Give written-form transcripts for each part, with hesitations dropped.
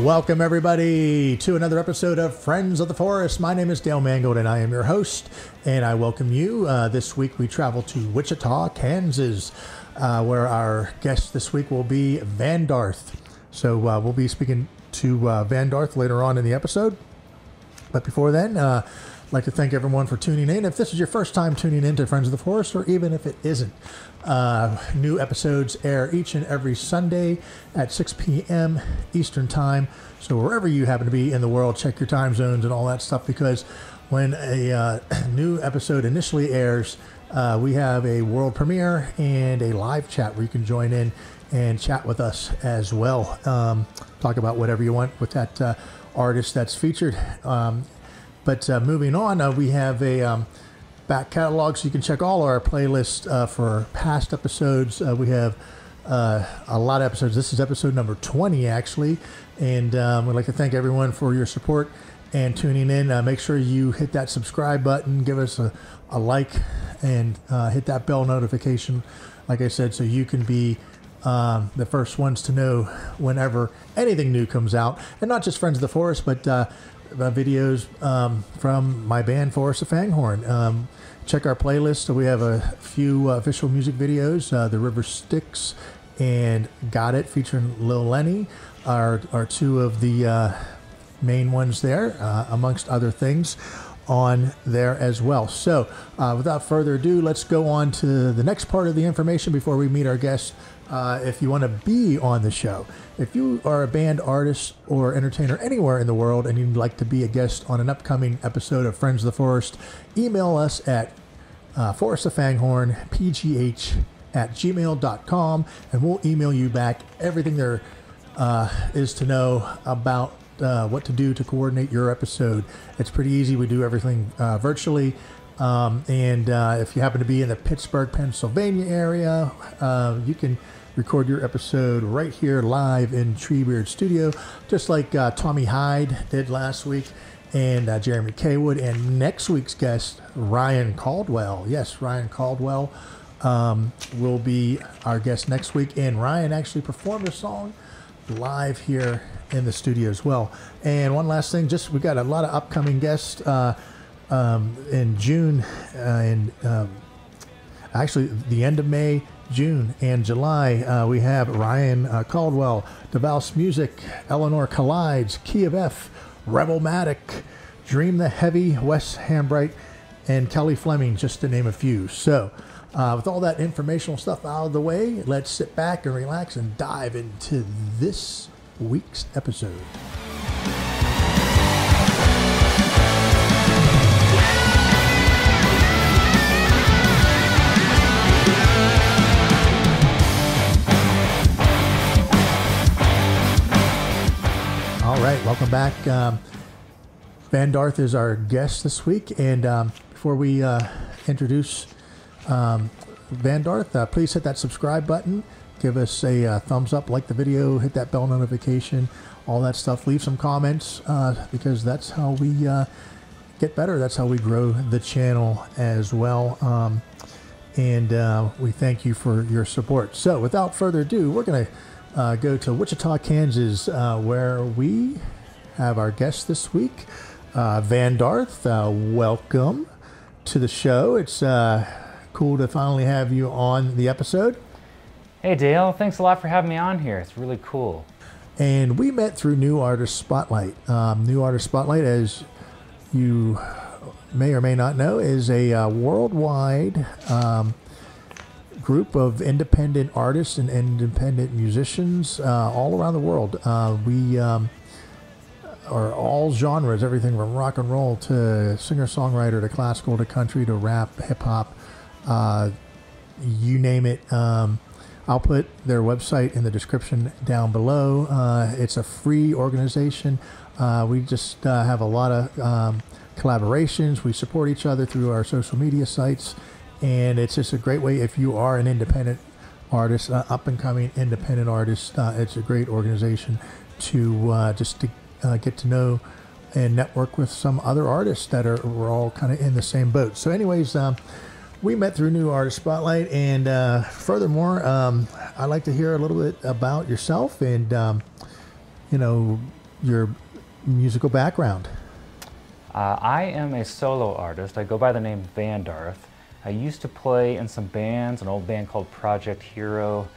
Welcome everybody to another episode of Friends of the Forest. My name is Dale Mangold and I am your host, and I welcome you. This week we travel to Wichita, Kansas, where our guest this week will be Vandarth. So we'll be speaking to Vandarth later on in the episode. But before then, I'd like to thank everyone for tuning in. If this is your first time tuning in to Friends of the Forest, or even if it isn't, new episodes air each and every Sunday at 6 p.m. Eastern Time. So wherever you happen to be in the world, check your time zones and all that stuff, because when a new episode initially airs, we have a world premiere and a live chat where you can join in and chat with us as well. Talk about whatever you want with that artist that's featured. But moving on, we have a back catalog, so you can check all our playlists for past episodes. We have a lot of episodes. This is episode number 20, actually. And we'd like to thank everyone for your support and tuning in. Make sure you hit that subscribe button, give us a like, and hit that bell notification, like I said, so you can be the first ones to know whenever anything new comes out. And not just Friends of the Forest, but videos from my band Forrest Of FangHorn. Check our playlist. We have a few official music videos. The River Styx and Got It featuring Lil Lenny are two of the main ones there, amongst other things on there as well. So without further ado, let's go on to the next part of the information before we meet our guest. If you want to be on the show, if you are a band, artist, or entertainer anywhere in the world and you'd like to be a guest on an upcoming episode of Friends of the Forest, email us at forrestoffangHorn@gmail.com, and we'll email you back everything there is to know about what to do to coordinate your episode. It's pretty easy. We do everything virtually. And if you happen to be in the Pittsburgh, Pennsylvania area, you can record your episode right here live in Treebeard Studio, just like Tommy Hyde did last week, and Jeremy Kaywood, and next week's guest, Ryan Caldwell. Yes, Ryan Caldwell will be our guest next week, and Ryan actually performed a song live here in the studio as well. And one last thing, we got a lot of upcoming guests in June, and actually the end of May, June, and July. We have Ryan Caldwell, DVous Music, Eleanor Collides, Key of F, Rebelmatic, Dream the Heavy, Wes Hambright, and Kelly Fleming, just to name a few. So with all that informational stuff out of the way, let's sit back and relax and dive into this week's episode. All right, welcome back. Vandarth is our guest this week, and before we introduce Vandarth, please hit that subscribe button, give us a thumbs up, like the video, hit that bell notification, all that stuff. Leave some comments, because that's how we get better. That's how we grow the channel as well. And we thank you for your support. So without further ado, we're going to go to Wichita, Kansas, where we have our guest this week, Vandarth. Welcome to the show. It's cool to finally have you on the episode. Hey Dale, thanks a lot for having me on here. It's really cool. And we met through New Artist Spotlight. New Artist Spotlight, as you may or may not know, is a worldwide group of independent artists and independent musicians all around the world. We are all genres, everything from rock and roll to singer-songwriter to classical to country to rap, hip-hop, you name it. I'll put their website in the description down below. It's a free organization. We just have a lot of collaborations. We support each other through our social media sites. And it's just a great way if you are an independent artist, up-and-coming independent artist. It's a great organization to just to get to know and network with some other artists that we're all kind of in the same boat. So anyways, we met through New Artist Spotlight, and furthermore, I'd like to hear a little bit about yourself and, you know, your musical background? I am a solo artist. I go by the name Vandarth. I used to play in some bands, an old band called Project Hero,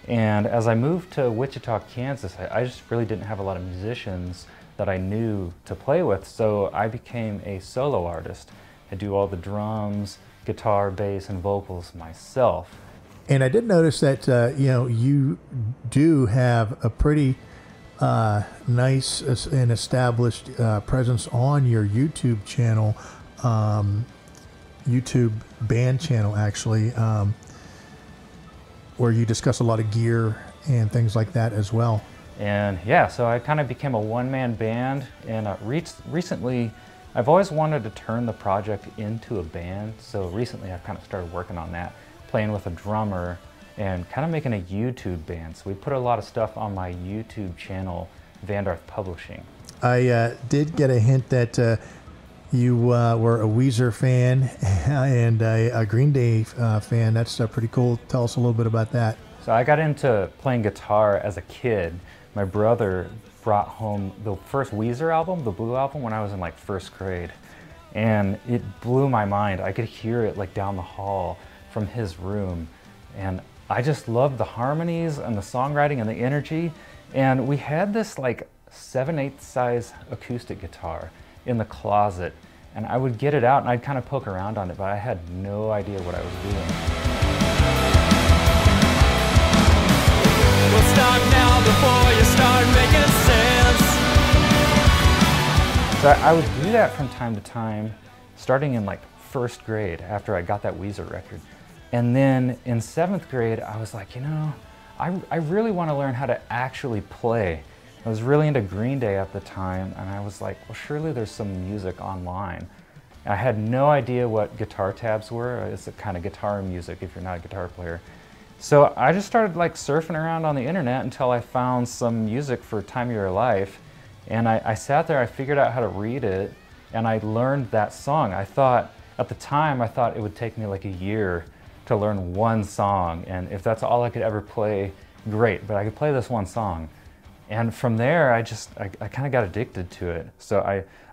and as I moved to Wichita, Kansas, I just really didn't have a lot of musicians that I knew to play with, so I became a solo artist. I do all the drums, guitar, bass, and vocals myself. And I did notice that you do have a pretty nice and established presence on your YouTube channel, YouTube band channel actually, where you discuss a lot of gear and things like that as well. And yeah, so I kind of became a one-man band, and recently I've always wanted to turn the project into a band, so recently I've kind of started working on that, playing with a drummer and kind of making a YouTube band. So we put a lot of stuff on my YouTube channel, Vandarth Publishing. I did get a hint that you were a Weezer fan and a Green Day fan. That's pretty cool. Tell us a little bit about that. So I got into playing guitar as a kid. My brother brought home the first Weezer album, the Blue Album, when I was in like first grade. And it blew my mind. I could hear it like down the hall from his room. And I just loved the harmonies and the songwriting and the energy. And we had this like 7/8 size acoustic guitar in the closet. And I would get it out and I'd kind of poke around on it, but I had no idea what I was doing. We'll start now before you start making sense. So I would do that from time to time, starting in like first grade after I got that Weezer record. And then in 7th grade, I was like, I really want to learn how to actually play. I was really into Green Day at the time, and I was like, well, surely there's some music online. And I had no idea what guitar tabs were. It's a kind of guitar music if you're not a guitar player. So I just started like surfing around on the internet until I found some music for Time of Your Life. And I sat there, I figured out how to read it, and I learned that song. I thought, at the time, I thought it would take me like a year to learn one song. And if that's all I could ever play, great, but I could play this one song. And from there, I kind of got addicted to it. So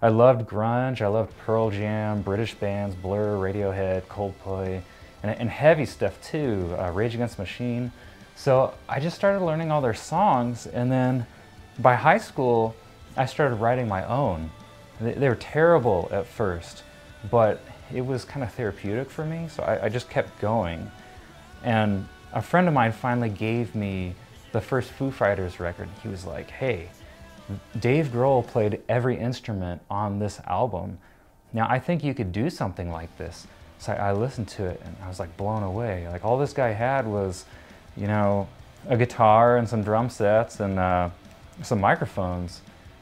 I loved grunge, I loved Pearl Jam, British bands, Blur, Radiohead, Coldplay, and heavy stuff too, Rage Against the Machine. So I just started learning all their songs, and then by high school, I started writing my own. They were terrible at first, but it was kind of therapeutic for me, so I just kept going. And a friend of mine finally gave me the first Foo Fighters record. He was like, hey, Dave Grohl played every instrument on this album. Now I think you could do something like this. So I listened to it and I was like blown away. Like all this guy had was, a guitar and some drum sets and some microphones.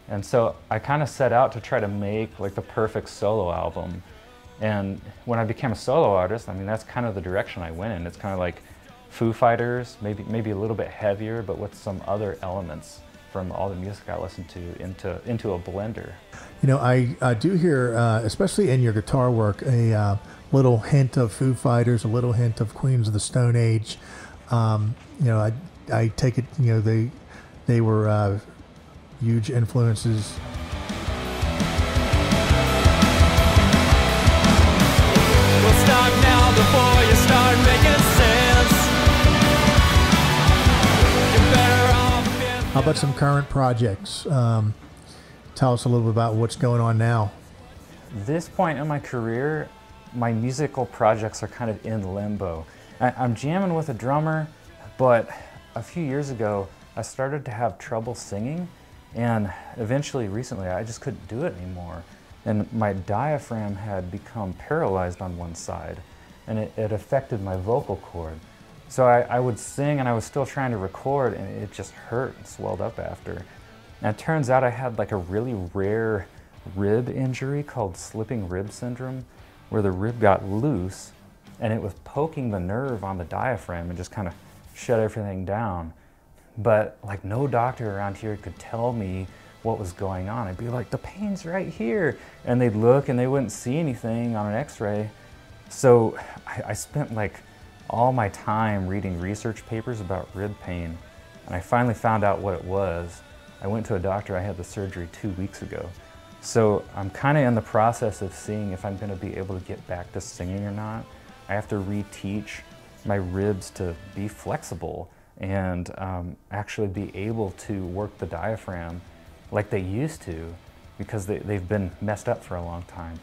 And so I kind of set out to try to make like the perfect solo album. And when I became a solo artist, I mean, that's kind of the direction I went in. It's kind of like Foo Fighters, maybe a little bit heavier, but with some other elements from all the music I listened to into a blender. I do hear, especially in your guitar work, a little hint of Foo Fighters, a little hint of Queens of the Stone Age. I take it, they were huge influences. We'll start now before you start making sense. You're better off. How about some current projects? Tell us a little bit about what's going on now. This point in my career, my musical projects are kind of in limbo. I'm jamming with a drummer, but a few years ago, I started to have trouble singing, and eventually, recently, I just couldn't do it anymore. And my diaphragm had become paralyzed on one side, and it affected my vocal cord. So I would sing, and I was still trying to record, and it just hurt and swelled up after. And it turns out I had like a really rare rib injury called slipping rib syndrome, where the rib got loose, and it was poking the nerve on the diaphragm and just kind of shut everything down. But like no doctor around here could tell me what was going on. I'd be like, the pain's right here. And they'd look and they wouldn't see anything on an x-ray. So I spent like all my time reading research papers about rib pain. And I finally found out what it was. I went to a doctor. I had the surgery 2 weeks ago. So I'm kind of in the process of seeing if I'm going to be able to get back to singing or not. I have to reteach my ribs to be flexible and actually be able to work the diaphragm like they used to, because they've been messed up for a long time.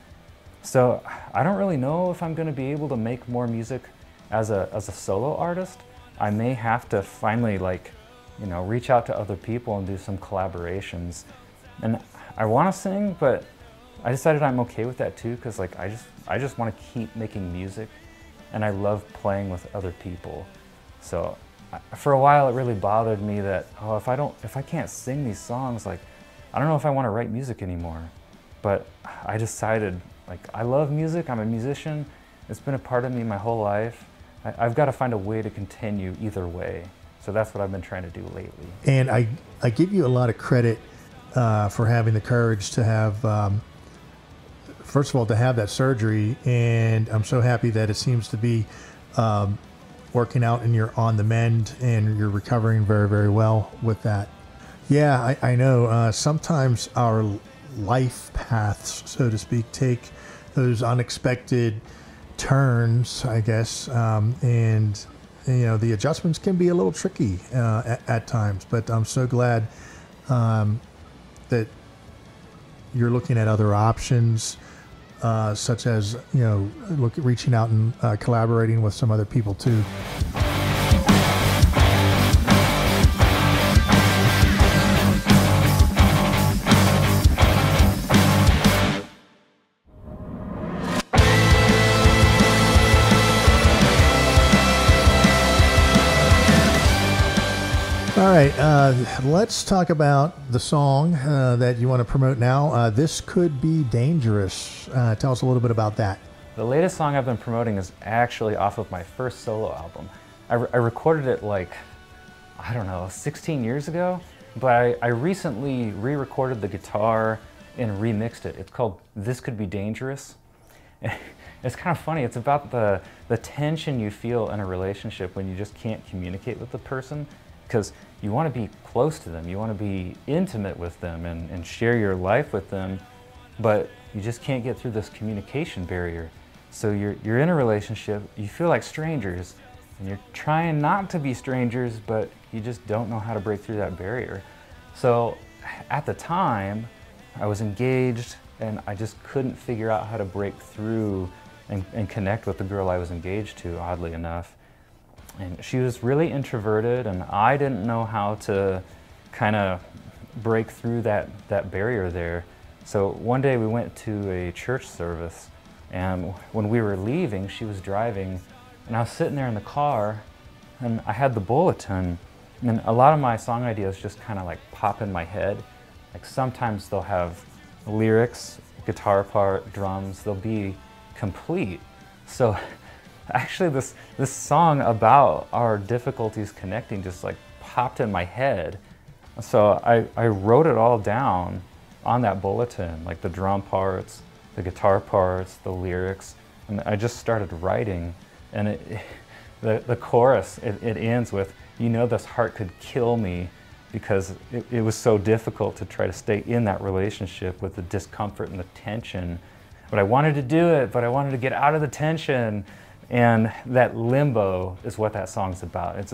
So I don't really know if I'm going to be able to make more music as a solo artist. I may have to finally, like, you know, reach out to other people and do some collaborations. And I want to sing, but I decided I'm okay with that too, because like I just want to keep making music, and I love playing with other people. So for a while it really bothered me that, oh, if I can't sing these songs, like I don't know if I want to write music anymore. But I decided, like, I love music, I'm a musician, it's been a part of me my whole life. I've got to find a way to continue either way. So that's what I've been trying to do lately. And I give you a lot of credit for having the courage to have, first of all, to have that surgery. And I'm so happy that it seems to be working out and you're on the mend and you're recovering very, very well with that. Yeah, I know. Sometimes our life paths, so to speak, take those unexpected turns, I guess, and you know, the adjustments can be a little tricky at times. But I'm so glad that you're looking at other options, such as, you know, reaching out and collaborating with some other people too. All right, let's talk about the song that you want to promote now. This Could Be Dangerous. Tell us a little bit about that. The latest song I've been promoting is actually off of my first solo album. I recorded it like, I don't know, 16 years ago, but I recently re-recorded the guitar and remixed it. It's called This Could Be Dangerous. It's kind of funny. It's about the tension you feel in a relationship when you just can't communicate with the person, because you want to be close to them, you want to be intimate with them and share your life with them, but you just can't get through this communication barrier. So you're in a relationship, you feel like strangers, and you're trying not to be strangers, but you just don't know how to break through that barrier. So at the time, I was engaged, and I just couldn't figure out how to break through and connect with the girl I was engaged to, oddly enough. And she was really introverted, and I didn't know how to kind of break through that barrier there. So one day we went to a church service, and when we were leaving, she was driving, and I was sitting there in the car, and I had the bulletin, and a lot of my song ideas just kind of like pop in my head. Like sometimes they'll have lyrics, guitar part, drums, they'll be complete. So actually this song about our difficulties connecting just like popped in my head. So I wrote it all down on that bulletin, like the drum parts, the guitar parts, the lyrics, and I just started writing. And the chorus, it ends with, "You know this heart could kill me," because it was so difficult to try to stay in that relationship with the discomfort and the tension. But I wanted to do it, but I wanted to get out of the tension. And that limbo is what that song's about. It's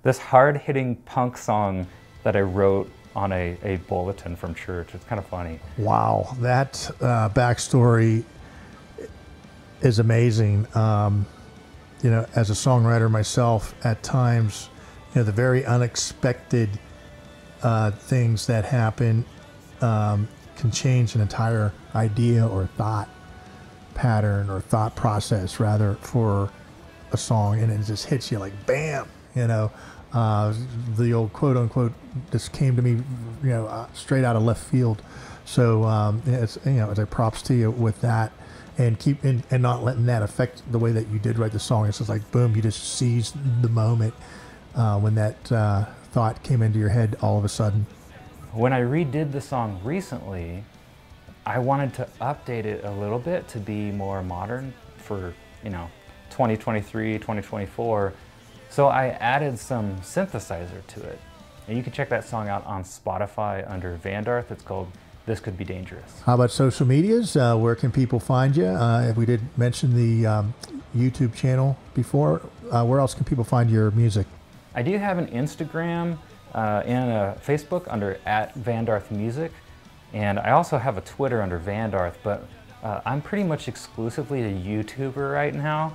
this hard-hitting punk song that I wrote on a bulletin from church. It's kind of funny. Wow, that backstory is amazing. You know, as a songwriter myself, at times, you know, the very unexpected things that happen can change an entire idea or thought pattern or thought process rather for a song, and it just hits you like bam, you know. The old quote unquote just came to me, you know, straight out of left field. So it's, you know, it's a props to you with that, and and not letting that affect the way that you did write the song. It's just like boom, you just seized the moment when that thought came into your head all of a sudden. When I redid the song recently, I wanted to update it a little bit to be more modern for, you know, 2023, 2024. So I added some synthesizer to it. And you can check that song out on Spotify under Vandarth. It's called This Could Be Dangerous. How about social medias? Where can people find you? If we did mention the YouTube channel before, where else can people find your music? I do have an Instagram and a Facebook under @Vandarth Music. And I also have a Twitter under Vandarth, but I'm pretty much exclusively a YouTuber right now.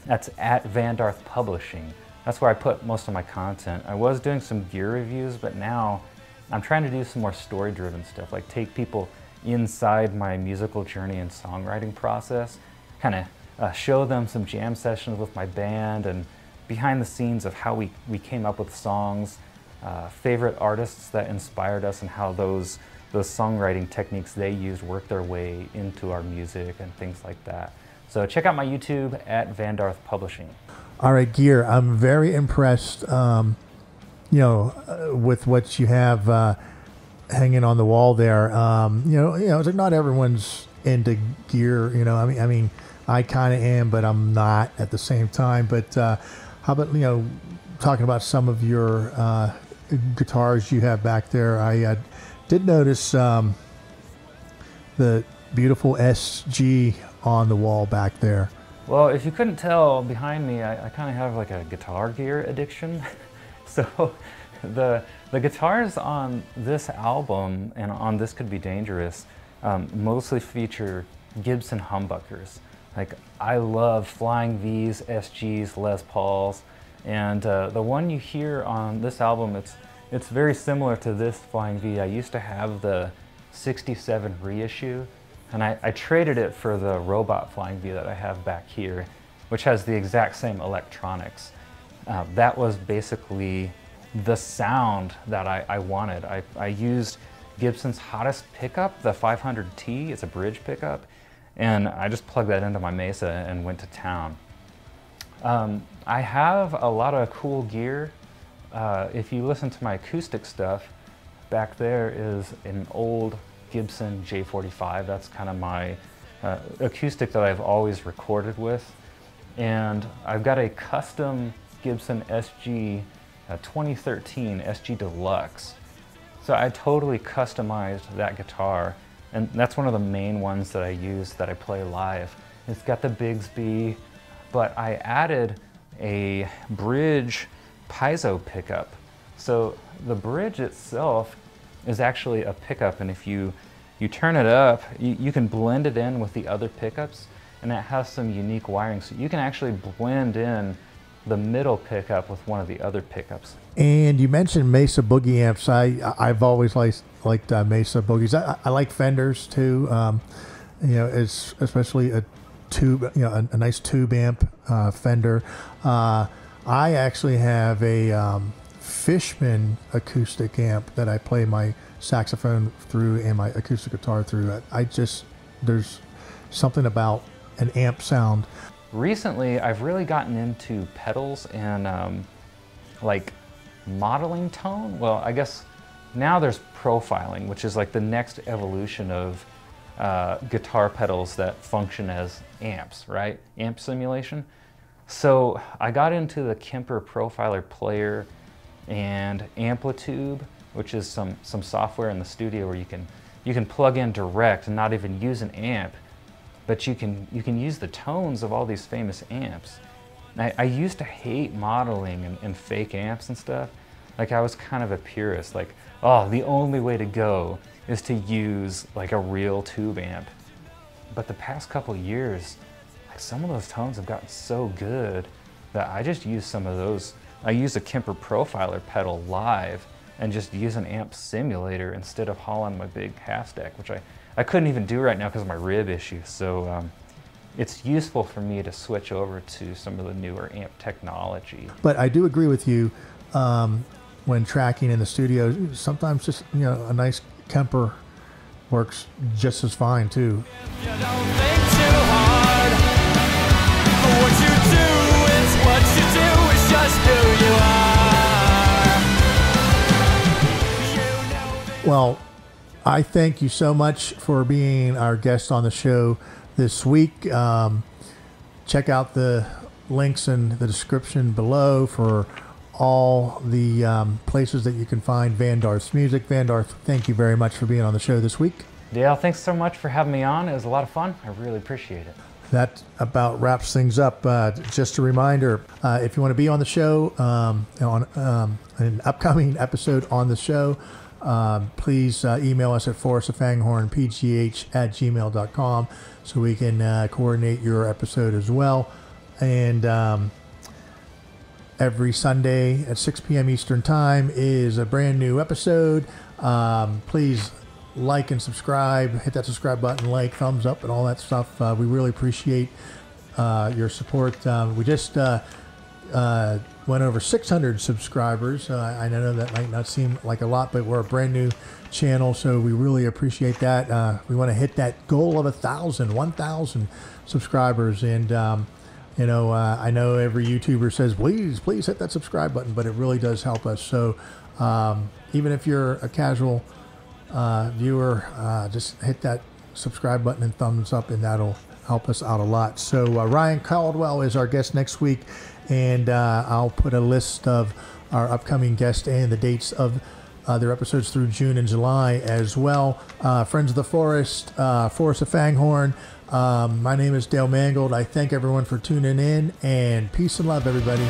That's @Vandarth Publishing. That's where I put most of my content. I was doing some gear reviews, but now I'm trying to do some more story-driven stuff, like take people inside my musical journey and songwriting process, kind of show them some jam sessions with my band and behind the scenes of how we came up with songs, favorite artists that inspired us and how those songwriting techniques they used worked their way into our music and things like that. So check out my YouTube @Vandarth Publishing. All right, gear. I'm very impressed, with what you have hanging on the wall there. It's like not everyone's into gear. I mean, I kind of am, but I'm not at the same time. But how about talking about some of your guitars you have back there? I did notice the beautiful SG on the wall back there. Well, if you couldn't tell behind me, I kind of have like a guitar gear addiction. So the guitars on this album and on This Could Be Dangerous mostly feature Gibson humbuckers. Like, I love Flying V's, SGs, Les Pauls, and the one you hear on this album, it's very similar to this Flying V. I used to have the 67 reissue, and I traded it for the robot Flying V that I have back here, which has the exact same electronics. That was basically the sound that I wanted. I used Gibson's hottest pickup, the 500T. It's a bridge pickup, and I just plugged that into my Mesa and went to town. I have a lot of cool gear. If you listen to my acoustic stuff, back there is an old Gibson J45. That's kind of my acoustic that I've always recorded with. And I've got a custom Gibson SG 2013 SG Deluxe. So I totally customized that guitar, and that's one of the main ones that I use that I play live. It's got the Bigsby, but I added a bridge piezo pickup. So the bridge itself is actually a pickup, and if you turn it up, you can blend it in with the other pickups, and it has some unique wiring. So you can actually blend in the middle pickup with one of the other pickups. And you mentioned Mesa Boogie amps. I've always liked Mesa Boogies. I like Fenders too. It's especially a tube, a nice tube amp Fender. I actually have a Fishman acoustic amp that I play my saxophone through and my acoustic guitar through. There's something about an amp sound. Recently, I've really gotten into pedals and like modeling tone. Well, I guess now there's profiling, which is like the next evolution of guitar pedals that function as amps, right? Amp simulation. So I got into the Kemper Profiler Player and Amplitude, which is some software in the studio where you can plug in direct and not even use an amp, but you can use the tones of all these famous amps. I used to hate modeling and fake amps and stuff. Like, I was kind of a purist, like, oh, the only way to go is to use like a real tube amp. But the past couple years, like, some of those tones have gotten so good that I just use some of those. I use a Kemper Profiler pedal live and just use an amp simulator instead of hauling my big half stack, which I couldn't even do right now because of my rib issue. So it's useful for me to switch over to some of the newer amp technology. But I do agree with you, when tracking in the studio, sometimes just a nice Kemper works just as fine too. You don't think too hard. What you do is what you do is just who you are. Well, I thank you so much for being our guest on the show this week. Check out the links in the description below for all the places that you can find Vandarth's music. Vandarth, thank you very much for being on the show this week. Dale, thanks so much for having me on. It was a lot of fun. I really appreciate it. That about wraps things up. Just a reminder, if you want to be on the show, on an upcoming episode on the show, please email us at forrestoffangHornpgh@gmail.com so we can coordinate your episode as well. And every Sunday at 6 p.m. Eastern Time is a brand new episode. Please like and subscribe, hit that subscribe button, like, thumbs up, and all that stuff. We really appreciate your support. We just went over 600 subscribers. I know that might not seem like a lot, but we're a brand new channel, so we really appreciate that. We want to hit that goal of 1,000 subscribers, and I know every YouTuber says, please hit that subscribe button, but it really does help us. So even if you're a casual viewer, just hit that subscribe button and thumbs up, and that'll help us out a lot. So Ryan Caldwell is our guest next week, and I'll put a list of our upcoming guests and the dates of their episodes through June and July as well. Friends of the Forest, Forrest Of FangHorn. My name is Dale Mangold. I thank everyone for tuning in, and peace and love, everybody.